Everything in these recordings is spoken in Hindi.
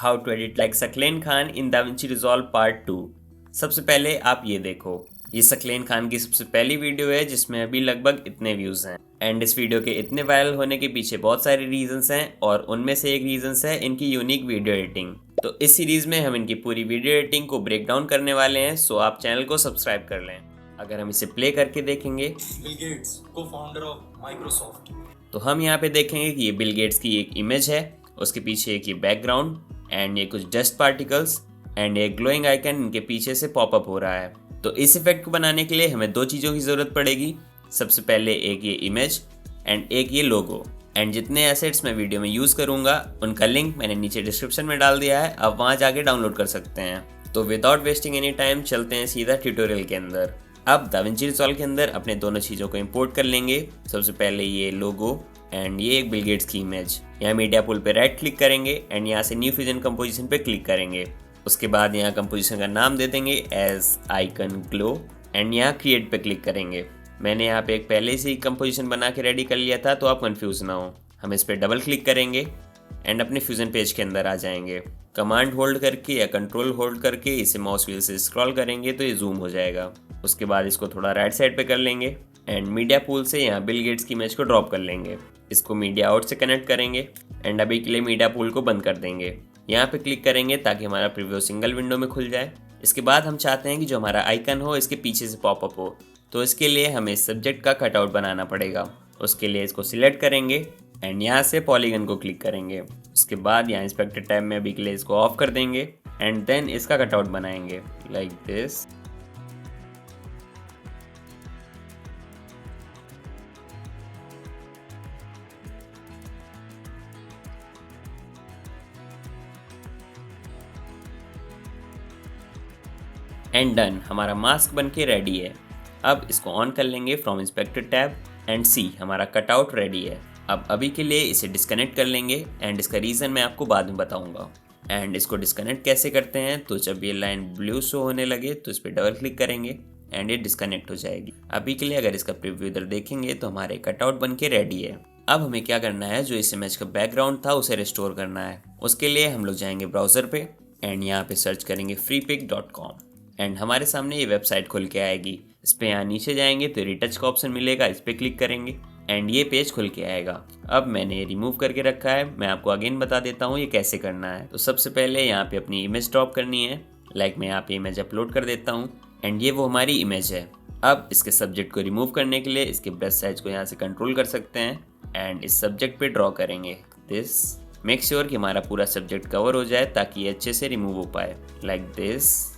How to edit like Saqlain Khan in DaVinci resolve part 2। सबसे पहले आप ये देखो, ये सकलेन खान की सबसे पहली वीडियो है जिसमें अभी लगभग इतने व्यूज़ हैं। एंड इस वीडियो के इतने वायरल होने के पीछे बहुत सारे रीजंस हैं और उनमें से एक रीजंस है इनकी यूनिक वीडियो एडिटिंग। तो इस सीरीज में हम इनकी पूरी वीडियो एडिटिंग को ब्रेक डाउन करने वाले हैं, सो आप चैनल को सब्सक्राइब कर लें। अगर हम इसे प्ले करके देखेंगे, Bill Gates co-founder of Microsoft, तो हम यहाँ पे देखेंगे कि ये बिल गेट्स की एक इमेज है, उसके पीछे एक ये बैकग्राउंड एंड ये कुछ डस्ट पार्टिकल्स एंड एक ग्लोइंग आइकन इनके पीछे से पॉपअप हो रहा है। तो इस इफेक्ट को बनाने के लिए हमें दो चीज़ों की ज़रूरत पड़ेगी। सबसे पहले एक ये इमेज एंड एक ये लोगो। एंड जितने एसेट्स मैं वीडियो में यूज़ करूँगा उनका लिंक मैंने नीचे डिस्क्रिप्शन में डाल दिया है, आप वहाँ जाके डाउनलोड कर सकते हैं। तो विदाउट वेस्टिंग एनी टाइम चलते हैं सीधा ट्यूटोरियल के अंदर। अब दाविंची रिजॉल्व के अंदर अपने दोनों चीज़ों को इंपोर्ट कर लेंगे। सबसे पहले ये लोगो एंड ये एक बिल गेट्स की इमेज। यहाँ मीडिया पूल पे राइट क्लिक करेंगे एंड यहाँ से न्यू फ्यूजन कंपोजिशन पे क्लिक करेंगे। उसके बाद यहाँ कंपोजिशन का नाम दे देंगे एज आइकन ग्लो एंड यहाँ क्रिएट पे क्लिक करेंगे। मैंने यहाँ पे एक पहले से ही कंपोजिशन बना के रेडी कर लिया था, तो आप कंफ्यूज ना हो। हम इस पर डबल क्लिक करेंगे एंड अपने फ्यूजन पेज के अंदर आ जाएंगे। कमांड होल्ड करके या कंट्रोल होल्ड करके इसे माउस व्हील से स्क्रॉल करेंगे तो ये जूम हो जाएगा। उसके बाद इसको थोड़ा राइट साइड पे कर लेंगे एंड मीडिया पूल से यहाँ बिल गेट्स की इमेज को ड्रॉप कर लेंगे। इसको मीडिया आउट से कनेक्ट करेंगे एंड अभी के लिए मीडिया पूल को बंद कर देंगे। यहाँ पे क्लिक करेंगे ताकि हमारा प्रीव्यू सिंगल विंडो में खुल जाए। इसके बाद हम चाहते हैं कि जो हमारा आइकन हो इसके पीछे से पॉपअप हो, तो इसके लिए हमें सब्जेक्ट का कटआउट बनाना पड़ेगा। उसके लिए इसको सिलेक्ट करेंगे एंड यहाँ से पॉलीगन को क्लिक करेंगे। उसके बाद यहाँ इंस्पेक्टर टैब में अभी के लिए इसको ऑफ कर देंगे एंड देन इसका कटआउट बनाएंगे लाइक दिस। एंड डन, हमारा मास्क बन के रेडी है। अब इसको ऑन कर लेंगे फ्रॉम इंस्पेक्टर टैब एंड सी हमारा कटआउट रेडी है। अब अभी के लिए इसे डिस्कनेक्ट कर लेंगे एंड इसका रीज़न मैं आपको बाद में बताऊंगा। एंड इसको डिस्कनेक्ट कैसे करते हैं, तो जब ये लाइन ब्लू शो होने लगे तो इस पर डबल क्लिक करेंगे एंड ये डिस्कनेक्ट हो जाएगी। अभी के लिए अगर इसका प्रीव्यू इधर देखेंगे तो हमारे कटआउट बन के रेडी है। अब हमें क्या करना है, जो इस इमेज का बैकग्राउंड था उसे रिस्टोर करना है। उसके लिए हम लोग जाएंगे ब्राउज़र पे एंड यहाँ पे सर्च करेंगे freepik.com एंड हमारे सामने ये वेबसाइट खुल के आएगी। इस पर यहाँ नीचे जाएंगे तो रिटच का ऑप्शन मिलेगा, इस पर क्लिक करेंगे एंड ये पेज खुल के आएगा। अब मैंने ये रिमूव करके रखा है, मैं आपको अगेन बता देता हूँ ये कैसे करना है। तो सबसे पहले यहाँ पे अपनी इमेज ड्रॉप करनी है, लाइक मैं यहाँ पे इमेज अपलोड कर देता हूँ एंड ये वो हमारी इमेज है। अब इसके सब्जेक्ट को रिमूव करने के लिए इसके ब्रश साइज को यहाँ से कंट्रोल कर सकते हैं एंड इस सब्जेक्ट पे ड्रॉ करेंगे दिस। मेक श्योर कि हमारा पूरा सब्जेक्ट कवर हो जाए ताकि ये अच्छे से रिमूव हो पाए लाइक दिस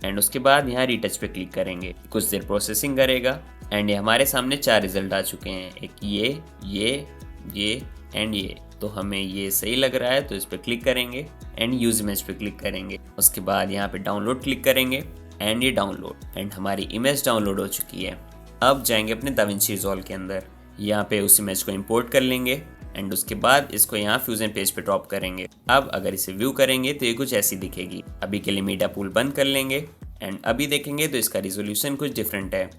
एंड उसके बाद यहाँ रीटच पे क्लिक करेंगे। कुछ देर प्रोसेसिंग करेगा एंड ये हमारे सामने 4 रिजल्ट आ चुके हैं, एक ये एंड ये। तो हमें ये सही लग रहा है तो इस पर क्लिक करेंगे एंड यूज इमेज पे क्लिक करेंगे। उसके बाद यहाँ पे डाउनलोड क्लिक करेंगे एंड ये डाउनलोड एंड हमारी इमेज डाउनलोड हो चुकी है। अब जाएंगे अपने दाविंची रिजॉल्व के अंदर, यहाँ पे उस इमेज को इंपोर्ट कर लेंगे एंड उसके बाद इसको यहाँ फ्यूजन पेज पे ड्रॉप करेंगे। अब अगर इसे व्यू करेंगे तो ये कुछ ऐसी दिखेगी। अभी के लिए मीडिया पूल बंद कर लेंगे एंड अभी देखेंगे तो इसका रिजोल्यूशन कुछ डिफरेंट है।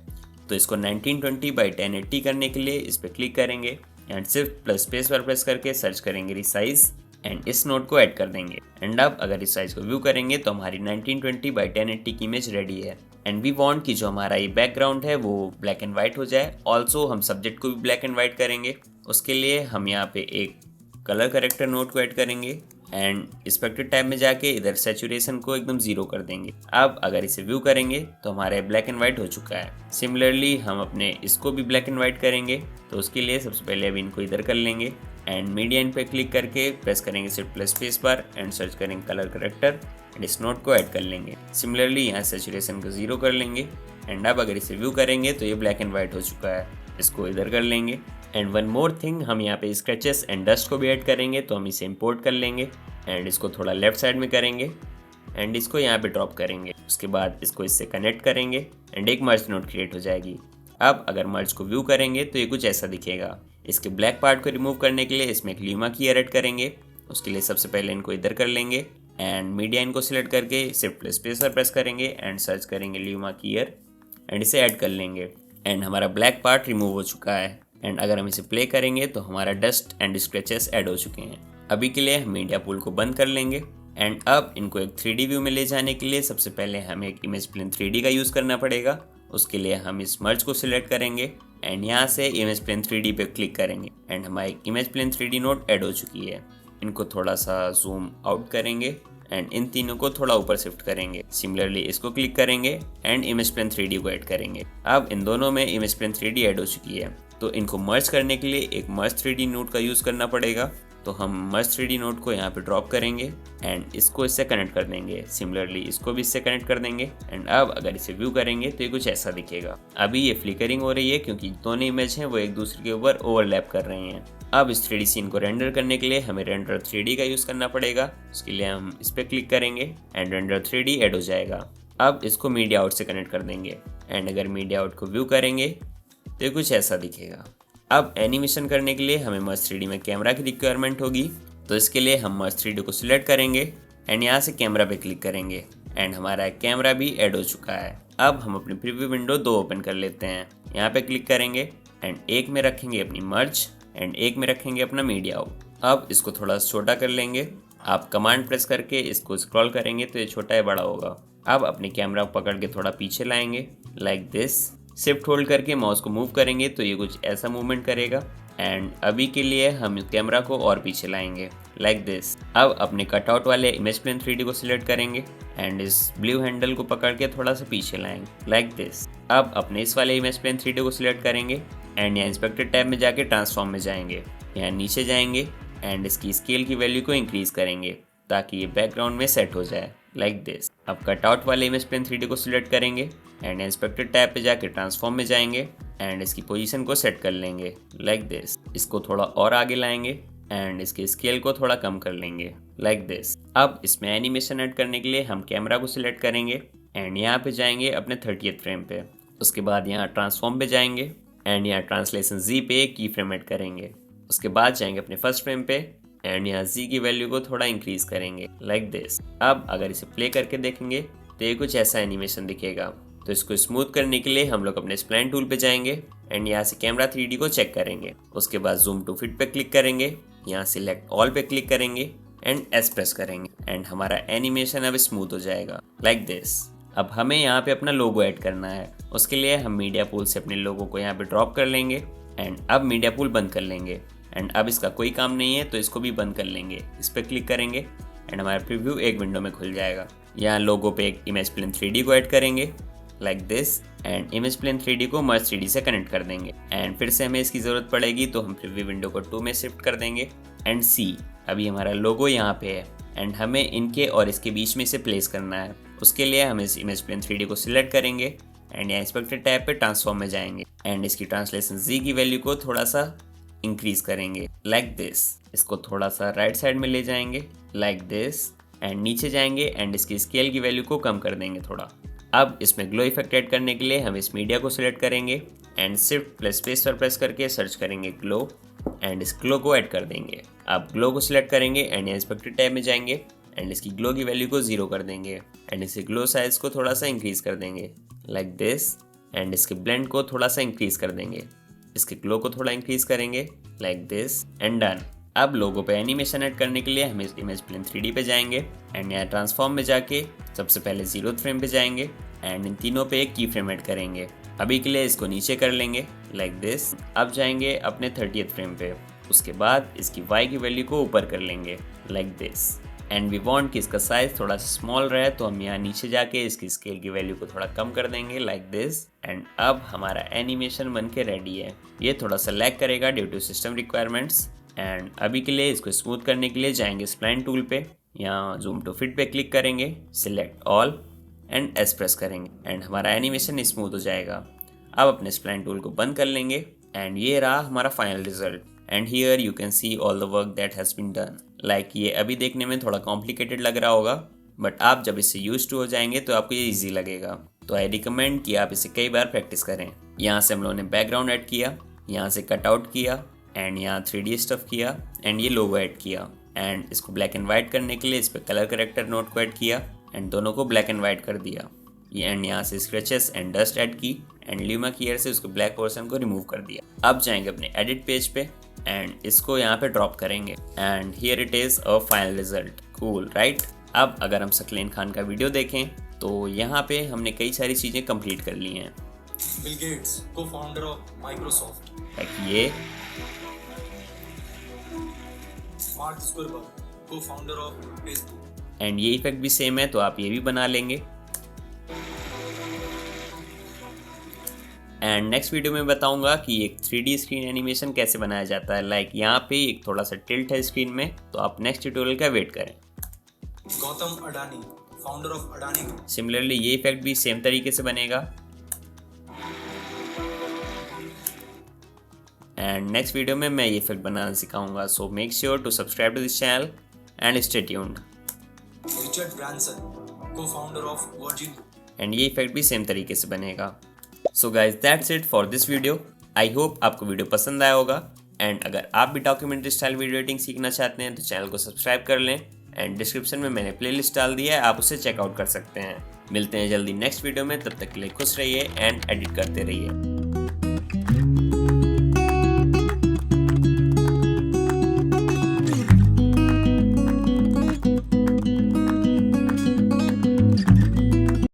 तो इसको 1920 बाई 1080 करने के लिए इस पर क्लिक करेंगे एंड सिर्फ प्लस स्पेस पर प्रेस करके सर्च करेंगे रिसाइज एंड इस नोट को ऐड कर देंगे। एंड अब अगर इस साइज को व्यू करेंगे तो हमारी 1920 बाई 1080 की इमेज रेडी है। एंड वी वांट कि जो हमारा ये बैकग्राउंड है वो ब्लैक एंड वाइट हो जाए। ऑल्सो हम सब्जेक्ट को भी ब्लैक एंड वाइट करेंगे। उसके लिए हम यहाँ पे एक कलर करेक्टर नोट को ऐड करेंगे एंड इंस्पेक्टर टैब में जाके इधर सैचुरेशन को एकदम 0 कर देंगे। अब अगर इसे व्यू करेंगे तो हमारा ब्लैक एंड वाइट हो चुका है। सिमिलरली हम अपने इसको भी ब्लैक एंड वाइट करेंगे, तो उसके लिए सबसे पहले अभी इनको इधर कर लेंगे एंड मीडिया इन पे क्लिक करके प्रेस करेंगे सिर्फ plus space bar and search करेंगे कलर करेक्टर एंड इस नोट को ऐड कर लेंगे। सिमिलरली यहाँ सैचुरेशन को 0 कर लेंगे एंड अब अगर इसे व्यू करेंगे तो ये ब्लैक एंड वाइट हो चुका है। इसको इधर कर लेंगे एंड वन मोर थिंग, हम यहाँ पे स्क्रैचेस एंड डस्ट को भी ऐड करेंगे, तो हम इसे इंपोर्ट कर लेंगे एंड इसको थोड़ा लेफ्ट साइड में करेंगे एंड इसको यहाँ पे ड्रॉप करेंगे। उसके बाद इसको इससे कनेक्ट करेंगे एंड एक मर्ज नोट क्रिएट हो जाएगी। अब अगर मर्ज को व्यू करेंगे तो ये कुछ ऐसा दिखेगा। इसके ब्लैक पार्ट को रिमूव करने के लिए इसमें एक ल्यूमा की ऐड करेंगे। उसके लिए सबसे पहले इनको इधर कर लेंगे एंड मीडिया इनको सिलेक्ट करके सिर्फ प्लस स्पेस पर प्रेस करेंगे एंड सर्च करेंगे ल्यूमा की एंड इसे ऐड कर लेंगे एंड हमारा ब्लैक पार्ट रिमूव हो चुका है। एंड अगर हम इसे प्ले करेंगे तो हमारा डस्ट एंड स्क्रैचेस ऐड हो चुके हैं। अभी के लिए हम मीडिया पूल को बंद कर लेंगे एंड अब इनको एक 3D व्यू में ले जाने के लिए सबसे पहले हमें एक इमेज प्लेन 3D का यूज़ करना पड़ेगा। उसके लिए हम इस मर्ज को सिलेक्ट करेंगे एंड यहाँ से इमेज प्लेन 3D पे क्लिक करेंगे एंड हमारी image plane 3D node add हो चुकी है। इनको थोड़ा सा जूम आउट करेंगे एंड इन तीनों को थोड़ा ऊपर शिफ्ट करेंगे। सिमिलरली इसको क्लिक करेंगे एंड इमेज प्लेन 3D को ऐड करेंगे। अब इन दोनों में इमेज प्लेन 3D ऐड हो चुकी है, तो इनको मर्ज करने के लिए एक मर्ज 3D नोड का यूज़ करना पड़ेगा। तो हम मर्ज 3D नोड को यहाँ पे ड्रॉप करेंगे एंड इसको इससे कनेक्ट कर देंगे। सिमिलरली इसको भी इससे कनेक्ट कर देंगे एंड अब अगर इसे व्यू करेंगे तो ये कुछ ऐसा दिखेगा। अभी ये फ्लिकरिंग हो रही है क्योंकि दोनों इमेज हैं वो एक दूसरे के ऊपर ओवरलैप कर रहे हैं। अब इस 3D सीन को रेंडर करने के लिए हमें रेंडर 3D का यूज़ करना पड़ेगा। उसके लिए हम इस पर क्लिक करेंगे एंड रेंडर 3D ऐड हो जाएगा। अब इसको मीडिया आउट से कनेक्ट कर देंगे एंड अगर मीडिया आउट को व्यू करेंगे तो ये कुछ ऐसा दिखेगा। अब एनिमेशन करने के लिए हमें मर्ज 3D में कैमरा की रिक्वायरमेंट होगी, तो इसके लिए हम मर्ज 3D को सिलेक्ट करेंगे एंड यहाँ से कैमरा पे क्लिक करेंगे एंड हमारा कैमरा भी ऐड हो चुका है। अब हम अपनी प्रीव्यू विंडो 2 ओपन कर लेते हैं। यहाँ पे क्लिक करेंगे एंड एक में रखेंगे अपनी मर्ज एंड एक में रखेंगे अपना मीडिया आउट। अब इसको थोड़ा छोटा कर लेंगे। आप कमांड प्रेस करके इसको स्क्रॉल करेंगे तो ये छोटा या बड़ा होगा। अब अपने कैमरा को पकड़ के थोड़ा पीछे लाएंगे लाइक दिस। शिफ्ट होल्ड करके माउस को मूव करेंगे तो ये कुछ ऐसा मूवमेंट करेगा एंड अभी के लिए हम इस कैमरा को और पीछे लाएंगे लाइक दिस। अब अपने कटआउट वाले इमेज प्लेन 3D को सिलेक्ट करेंगे एंड इस ब्लू हैंडल को पकड़ के थोड़ा सा पीछे लाएंगे लाइक दिस। अब अपने इस वाले इमेज प्लेन 3D को सिलेक्ट करेंगे एंड यहाँ इंस्पेक्टर टैब में जाके ट्रांसफॉर्म में जाएंगे। यहाँ नीचे जाएंगे एंड इसकी स्केल की वैल्यू को इंक्रीज करेंगे ताकि ये बैकग्राउंड में सेट हो जाए लाइक दिस। अब कटआउट वाले इमेज प्लेन 3D को सिलेक्ट करेंगे एंड इंस्पेक्टर टैब पे जाके ट्रांसफॉर्म में जाएंगे एंड इसकी पोजीशन को सेट कर लेंगे लाइक दिस। इसको थोड़ा और आगे लाएंगे एंड इसके स्केल को थोड़ा कम कर लेंगे लाइक दिस। अब इसमें एनिमेशन ऐड करने के लिए हम कैमरा को सिलेक्ट करेंगे एंड यहाँ पे जाएंगे अपने 30th फ्रेम पे। उसके बाद यहाँ ट्रांसफॉर्म पे जाएंगे एंड यहाँ ट्रांसलेशन Z पे की फ्रेम ऐड करेंगे। उसके बाद जाएंगे अपने फर्स्ट फ्रेम पे एंड यहाँ Z की वैल्यू को थोड़ा इंक्रीज करेंगे लाइक दिस। अब अगर इसे प्ले करके देखेंगे तो ये कुछ ऐसा एनिमेशन दिखेगा। तो इसको स्मूथ करने के लिए हम लोग अपने स्प्लाइन टूल पे जाएंगे एंड यहाँ से कैमरा 3D को चेक करेंगे। उसके बाद जूम टू फिट पे क्लिक करेंगे, यहाँ सिलेक्ट ऑल पे क्लिक करेंगे एंड एस प्रेस करेंगे एंड हमारा एनिमेशन अब स्मूथ हो जाएगा लाइक दिस। अब हमें यहाँ पे अपना लोगो ऐड करना है। उसके लिए हम मीडिया पूल से अपने लोगो को यहाँ पे ड्रॉप कर लेंगे एंड अब मीडिया पूल बंद कर लेंगे एंड अब इसका कोई काम नहीं है तो इसको भी बंद कर लेंगे। इस पर क्लिक करेंगे एंड हमारा प्रीव्यू एक विंडो में खुल जाएगा। यहाँ लोगो पे एक इमेज प्लेन 3D को ऐड करेंगे like this and image plane 3D को मर्ज 3D से कनेक्ट कर देंगे एंड फिर से हमें इसकी ज़रूरत पड़ेगी तो हम प्रीव्यू विंडो को 2 में शिफ्ट कर देंगे एंड सी अभी हमारा लोगो यहाँ पे है एंड हमें इनके और इसके बीच में इसे प्लेस करना है। उसके लिए हम इस इमेज प्लेन 3D को सिलेक्ट करेंगे एंड यहाँ इंस्पेक्टर टैब पे ट्रांसफॉर्म में जाएंगे एंड इसकी ट्रांसलेशन Z की वैल्यू को थोड़ा सा इंक्रीज करेंगे लाइक दिस। इसको थोड़ा सा राइट साइड में ले जाएंगे लाइक दिस एंड नीचे जाएंगे एंड इसकी स्केल की वैल्यू को कम कर देंगे थोड़ा। अब इसमें ग्लो इफेक्ट ऐड करने के लिए हम इस मीडिया को सिलेक्ट करेंगे एंड शिफ्ट प्लस स्पेस पर प्रेस करके सर्च करेंगे ग्लो एंड इस ग्लो को ऐड कर देंगे। अब ग्लो को सिलेक्ट करेंगे एंड इंस्पेक्टर टैब में जाएंगे एंड इसकी ग्लो की वैल्यू को 0 कर देंगे एंड इसे ग्लो साइज को थोड़ा सा इंक्रीज कर देंगे लाइक दिस एंड इसके ब्लेंड को थोड़ा सा इंक्रीज कर देंगे। इसके ग्लो को थोड़ा इंक्रीज करेंगे लाइक दिस एंड डन। अब लोगो पे एनिमेशन ऐड करने के लिए हम इस इमेज प्लेन 3D पे जाएंगे एंड यहाँ ट्रांसफॉर्म में जाके सबसे पहले 0th फ्रेम पे जाएंगे एंड इन तीनों पे एक की फ्रेम ऐड करेंगे। अभी के लिए इसको नीचे कर लेंगे लाइक दिस। अब जाएंगे अपने 30th फ्रेम पे। उसके बाद इसकी y की वैल्यू को ऊपर कर लेंगे like this and we want कि इसका साइज थोड़ा सा स्मॉल रहे तो हम यहाँ नीचे जाके इसकी स्केल की वैल्यू को थोड़ा कम कर देंगे लाइक दिस एंड अब हमारा एनिमेशन बन के रेडी है। ये थोड़ा सा लैग करेगा due to system requirements and अभी के लिए इसको स्मूथ करने के लिए जाएंगे स्प्लाइन टूल पे, यहाँ जूम टू फिट पे क्लिक करेंगे, select all and S press करेंगे एंड हमारा एनिमेशन स्मूथ हो जाएगा। अब अपने स्प्लाइन टूल को बंद कर लेंगे एंड ये रहा हमारा final result and here you can see all the work that has been done. Like ये अभी देखने में थोड़ा कॉम्प्लिकेटेड लग रहा होगा बट आप जब इससे यूज टू हो जाएंगे तो आपको ये ईजी लगेगा। तो आई रिकमेंड कि आप इसे कई बार प्रैक्टिस करें। यहाँ से हम लोगों ने बैकग्राउंड ऐड किया, यहाँ से कटआउट किया एंड यहाँ 3D स्टफ किया एंड ये लोगो ऐड किया एंड इसको ब्लैक एंड वाइट करने के लिए इस पर कलर करेक्टर नोट को ऐड किया एंड दोनों को ब्लैक एंड वाइट कर दिया एंड यहाँ से स्क्रैचेस एंड डस्ट ऐड की एंड ल्यूमा कीयर से उसको ब्लैक पोर्शन को रिमूव कर दिया। अब जाएंगे अपने एडिट पेज पे एंड इसको यहाँ पे ड्रॉप करेंगे and here it is a final result. Cool right. अब अगर हम सकलेन खान का वीडियो देखें तो यहाँ पे हमने कई सारी चीज़ें कंप्लीट कर ली हैं। Bill Gates, co-founder of Microsoft. Like ये, Mark Zuckerberg, co-founder of Facebook. And ये इफेक्ट भी सेम है तो आप ये भी बना लेंगे। एंड नेक्स्ट वीडियो में बताऊंगा कि एक 3D स्क्रीन एनिमेशन कैसे बनाया जाता है। लाइक यहाँ पे एक थोड़ा सा टिल्ट है स्क्रीन में, तो आप नेक्स्ट ट्यूटोरियल का वेट करें। Gautam Adani, founder of Adani group. Similarly ये इफेक्ट भी सेम तरीके से बनेगा। एंड नेक्स्ट वीडियो में मैं ये इफेक्ट बनाना सिखाऊंगा। So make sure to subscribe to this channel and stay tuned. Richard Branson, co-founder of Virgin Group. And ये इफेक्ट भी सेम तरीके से बनेगा। So guys that's it for this video. I hope आपको वीडियो पसंद आया होगा। एंड अगर आप भी डॉक्यूमेंट्री स्टाइल वीडियो एडिटिंग सीखना चाहते हैं तो चैनल को सब्सक्राइब कर लें एंड डिस्क्रिप्शन में मैंने प्लेलिस्ट डाल दिया है, आप उसे चेकआउट कर सकते हैं। मिलते हैं जल्दी नेक्स्ट वीडियो में, तब तक के लिए खुश रहिए एंड एडिट करते रहिए।